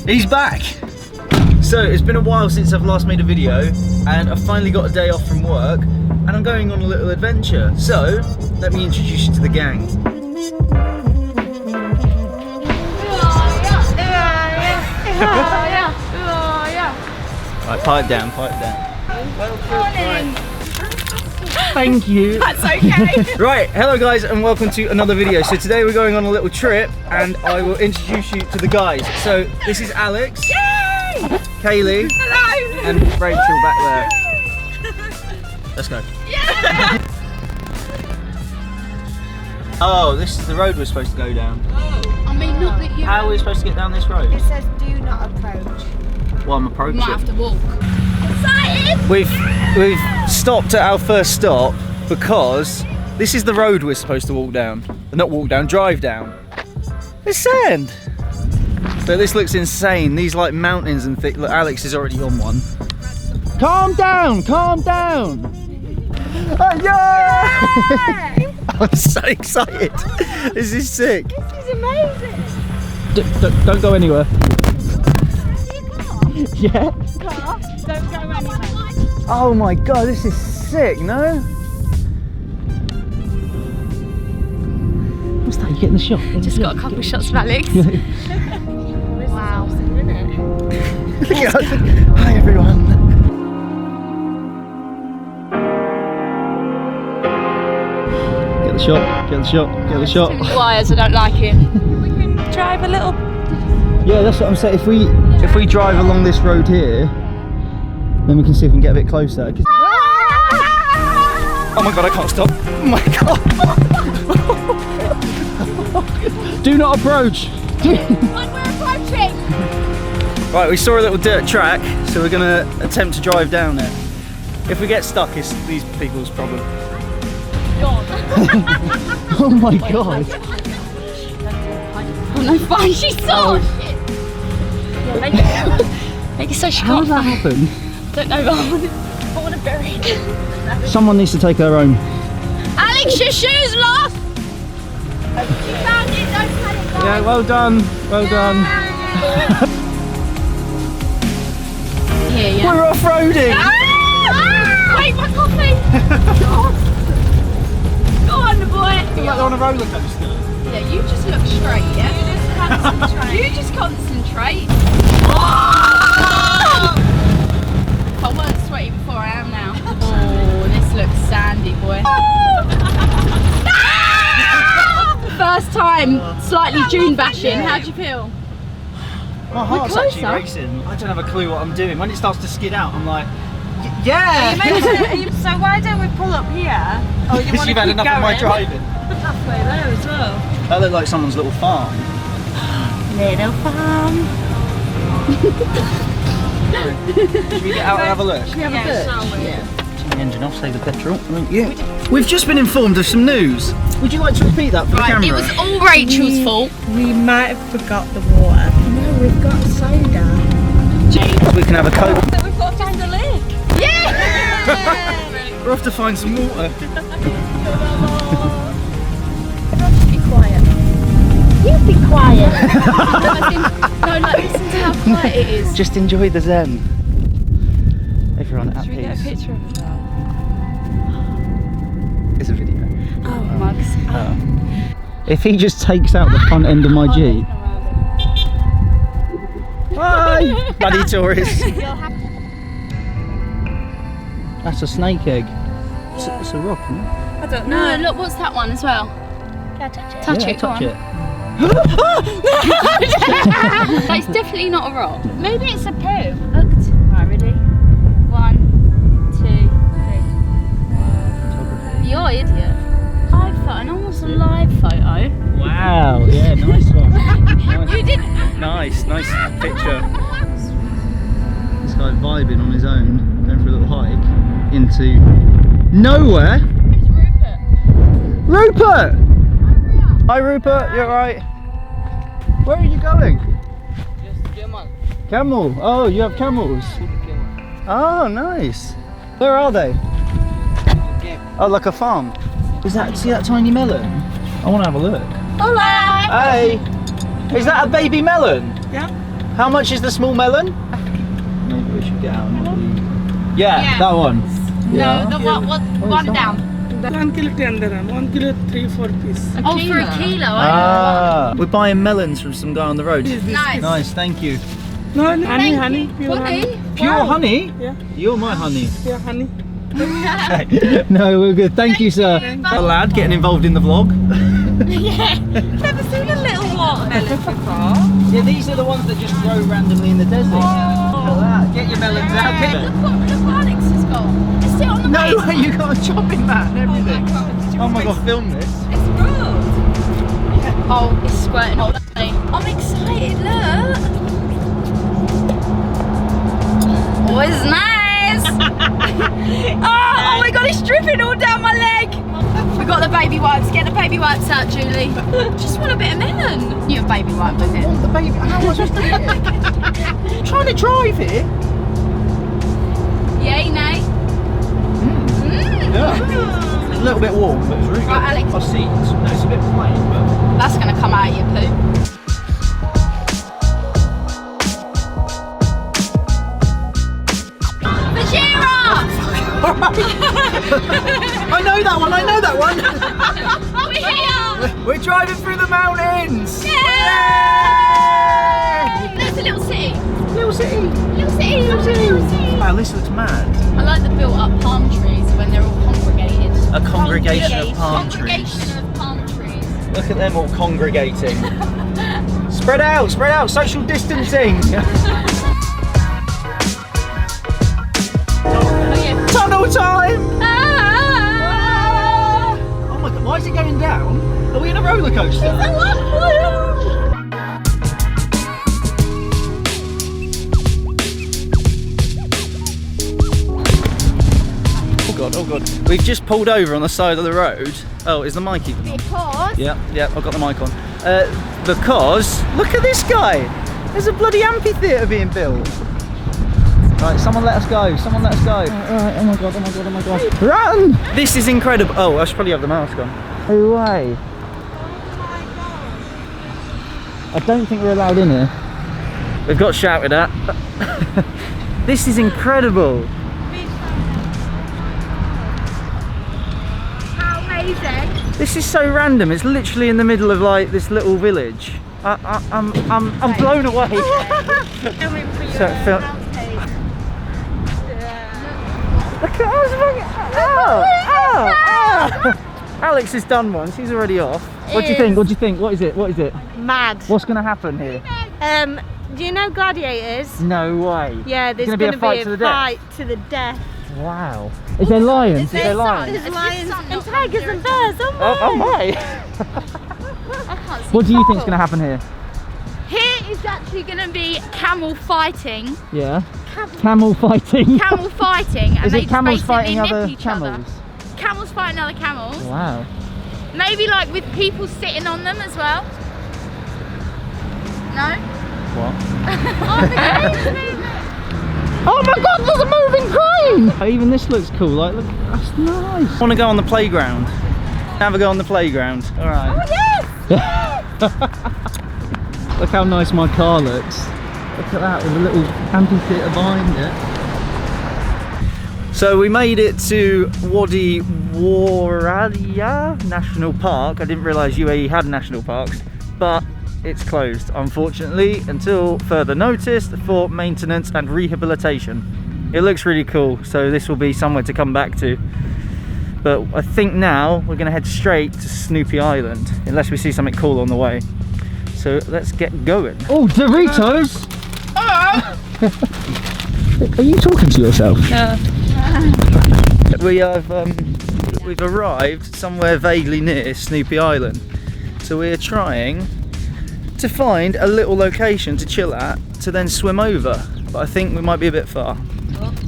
He's back! So, it's been a while since I've last made a video, and I've finally got a day off from work, and I'm going on a little adventure. So, let me introduce you to the gang. Right, pipe down, pipe down. Morning. Thank you. That's okay. Right, hello guys and welcome to another video. So today we're going on a little trip and I will introduce you to the guys. So this is Alex, Yay! Kaylee, Hello! and Rachel back there. Let's go. Yeah! Oh, this is the road we're supposed to go down. I mean, not that you... How are we supposed to get down this road? It says do not approach. Well, I'm approaching. might have to walk. Excited! We've stopped at our first stop because this is the road we're supposed to walk down. Not walk down, drive down. It's sand. But this looks insane. These like mountains and things. Look, Alex is already on one. Calm down, calm down. Yeah! I'm so excited. This is sick. This is amazing. Don't go anywhere. Yeah. Car, don't go anywhere. Oh my god, this is sick, no? What's that? You getting the shot? Just got a couple of shots of Alex. Wow. Hi everyone. Get the shot, get the shot, get the shot. Wires, I don't like him. We can drive a little. Yeah, that's what I'm saying. If we drive along this road here, then we can see if we can get a bit closer. Oh my god, I can't stop. Oh my god. Do not approach. When we're approaching. Right, we saw a little dirt track, so we're going to attempt to drive down it. If we get stuck, it's these people's problem. Oh my god. Oh no, fine, she saw. Make it so she How can't did that happen? Don't know, but I want to bury it. Someone needs to take her home. Alex, your shoes lost! You found it, don't cut it, guys. Yeah, well done, well done. Here, yeah. We're off-roading! Ah! Wait, my coffee! Go on, the boy! You're like on a roller coaster. Yeah, you just look straight, yeah? You just concentrate. You just concentrate. Oh! If I weren't sweaty before, I am now. Oh, this looks sandy, boy. First time, slightly June bashing. How do you feel? My heart's actually racing. I don't have a clue what I'm doing. When it starts to skid out, I'm like, yeah! So why don't we pull up here? Oh, you Because you've had enough of my driving. Halfway there as well. That looked like someone's little farm. Little farm. Should we get out and have a look? Shall we? Turn the engine off, save the petrol. Yeah. We've just been informed of some news. Would you like to repeat that for the camera? It was all Rachel's fault. We might have forgot the water. No, we've got soda. We can have a Coke. But we've got to find the lake. Yeah! We're off to find some water. Just be quiet. You be quiet. No, like, listen to how quiet it is. Just enjoy the zen. Everyone at Should we get a peace. picture of it? It's a video. Oh, mugs. If he just takes out the front end of my G. Hi! Bloody tourists. That's a snake egg. It's a rock, isn't it? I don't No, look, what's that one as well? Can I touch it? Touch Yeah, it, go touch on. it. That's definitely not a rock. Maybe it's a poo. Looked. Right, ready? 1, 2, 3. You're an idiot. Live photo, and almost a live photo. Wow, yeah, nice one. You didn't. Nice picture. This guy vibing on his own, going for a little hike into nowhere. It's Rupert. Rupert! Hi Rupert, you alright? Where are you going? Just camel. Camel. Oh, you have camels. Oh, nice. Where are they? Okay. Oh, like a farm. Is that, see that tiny melon? I want to have a look. Hola! Hey! Is that a baby melon? Yeah. How much is the small melon? Maybe we should get out and have a look. Yeah, that one. No, the one down. 1 kilo 10 dirham, 1 kilo 3-4 piece. Oh, for a kilo, We're buying melons from some guy on the road. Nice. Nice, thank you. No, honey, pure honey. Pure honey? Yeah. You're my honey. Yeah, honey. Okay. No, we're good. Thank you, sir. A lad getting involved in the vlog. Yeah. Never seen a little watermelon before. Yeah, these are the ones that just grow randomly in the desert. Look at that. Get your melons out. Look what Alex has got. It's still on the No base. way, you got a chopping mat and everything. Oh my god, film this. It's good. Oh, it's squirting all over me. I'm excited, look. Oh, it's nice. Oh my god, it's dripping all down my leg. We got the baby wipes. Get the baby wipes out, Julie. Just want a bit of melon. You have baby wipe with it. The baby, how am I supposed to do it? Trying to drive here? Yay, nay. Yeah. It's a little bit warm, but it's really good. Right, Alex. I see. It's a bit plain, but... That's gonna come out of your poo. I know that one, I know that one! We're here! We're driving through the mountains! Yay! There's a little city. Little city! Little city, little city. Wow, this looks mad. I like the built up palm trees when they're all congregated. A congregation of palm trees. Congregation of palm trees. Look at them all congregating. Spread out, social distancing! Tunnel time! Oh my god, why is it going down? Are we in a roller coaster? Oh god. We've just pulled over on the side of the road. Oh, is the mic even on? Because? Yeah, I've got the mic on. Because, look at this guy! There's a bloody amphitheater being built. Right, someone let us go, Alright, oh my god. Run! This is incredible. Oh, I should probably have the mask on. No way. I don't think we're allowed in here. We've got shouted at. This is incredible. How amazing. This is so random. It's literally in the middle of like this little village. I'm blown away. So, look at Alex has done one. She's already off. What do you think? What is it? Mad. What's going to happen here? Do you know gladiators? No way. Yeah, there's Gonna going be to a be fight to the a death? fight to the death. Wow. Is there lions? There's lions and tigers and bears. Oh my. What do you think's going to happen here? Here is actually going to be camel fighting. Yeah. Camel fighting. Camel fighting. And Is they it camels basically fighting nip other each camels? other. Camels fighting other camels. Wow. Maybe like with people sitting on them as well. No? What? Oh, Oh my god, there's a moving crane! Even this looks cool, like, look, that's nice. I want to go on the playground. Have a go on the playground. Alright. oh yes! Look how nice my car looks. Look at that, with a little amphitheater behind it. So we made it to Wadi Waraya National Park. I didn't realise UAE had national parks, but it's closed, unfortunately, until further notice for maintenance and rehabilitation. It looks really cool, so this will be somewhere to come back to. But I think now we're going to head straight to Snoopy Island, unless we see something cool on the way. So let's get going. Oh, Doritos! Are you talking to yourself? No. We've arrived somewhere vaguely near Snoopy Island. So we're trying to find a little location to chill at, to then swim over. But I think we might be a bit far.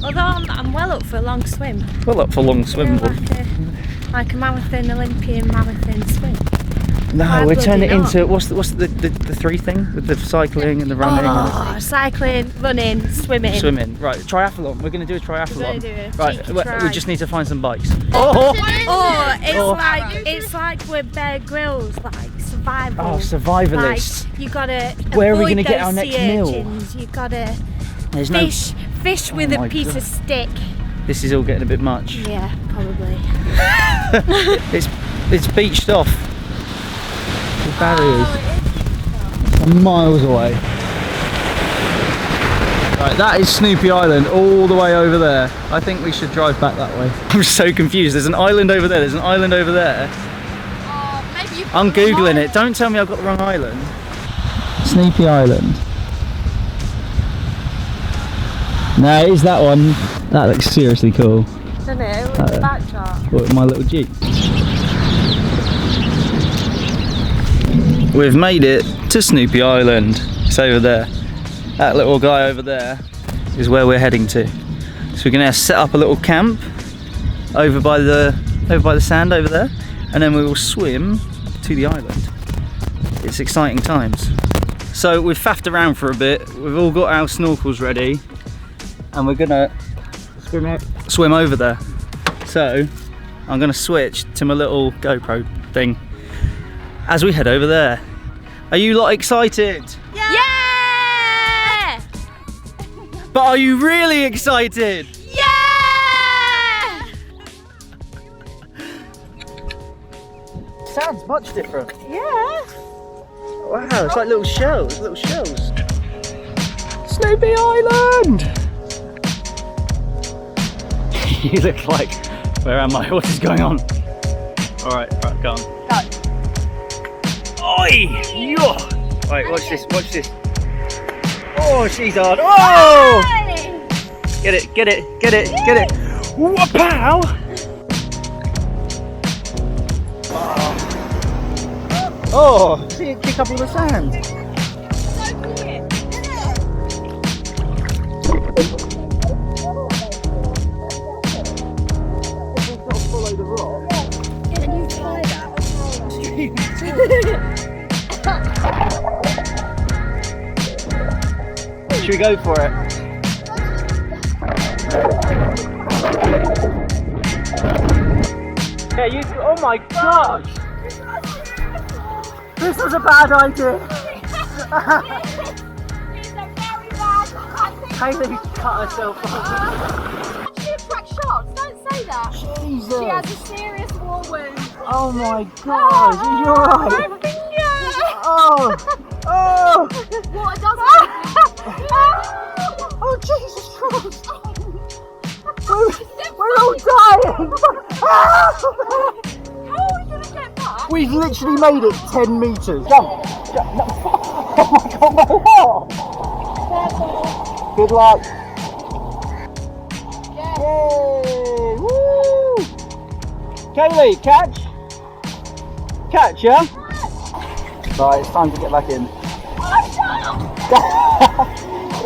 Although I'm well up for a long swim. Well up for long swim. Like a marathon, Olympian marathon swim. No, Why we're turning it bloody into what's the three thing with the cycling and the running Oh, cycling, running, swimming. and swimming. Right, triathlon. We're going to do a triathlon. We're gonna do a right, cheeky we try. just need to find some bikes. Oh! It's like we're Bear Grylls, like survival. Oh, survivalists. Like, you gotta Where are we avoid gonna get those our next sea meal? urchins. You gotta There's fish with Oh my a piece God. of stick. This is all getting a bit much. Yeah, probably. It's beached off. The barriers. It's miles away. Right, that is Snoopy Island all the way over there. I think we should drive back that way. I'm so confused. There's an island over there. There's an island over there. Maybe you've I'm got the wrong Googling it. island. Don't tell me I've got the wrong island. Snoopy Island. No, it is that one. That looks seriously cool. Isn't it? With the backdrop. With my little Jeep. We've made it to Snoopy Island. It's over there. That little guy over there is where we're heading to. So we're gonna set up a little camp over by the sand over there, and then we will swim to the island. It's exciting times. So we've faffed around for a bit. We've all got our snorkels ready, and we're gonna swim over there. So I'm gonna switch to my little GoPro thing as we head over there. Are you lot excited? Yeah! But are you really excited? Yeah! Sounds much different. Yeah. Wow, it's like little shells, Snoopy Island! You look like, where am I? What is going on? Alright, go on. Oi! Yo! Right, watch this. Oh, she's hard. Oh! Get it. Whoop-pow! Oh, see it kick up all the sand. Can you try that? Should we go for it? Yeah, you. Oh my gosh! This was a bad idea. Hayley cut herself off. She attracts sharks, don't say that. Jesus. She has a serious war wound. Oh my god, are you alright? Oh! Water does Oh Jesus Christ! We're all dying! How are we going to get back? We've literally made it 10 metres. Jump! No. Oh my god, my heart! Good luck! Yay! Woo! Kaylee, catch! Catch, yeah? Right, it's time to get back in.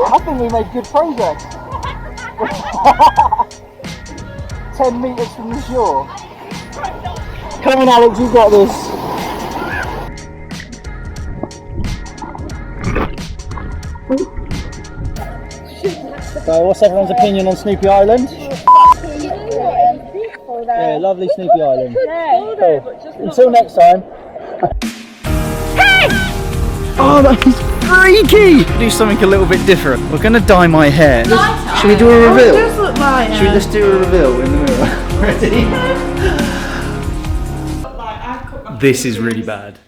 I think we made good progress. 10 metres from the shore. Come on Alex, you've got this. So what's everyone's opinion on Snoopy Island? Yeah, lovely Snoopy Island. Cool. Until next time. Hey! Oh, that is freaky! Do something a little bit different. We're gonna dye my hair. Should we do a reveal? Should we just do a reveal in the mirror? Ready? This is really bad.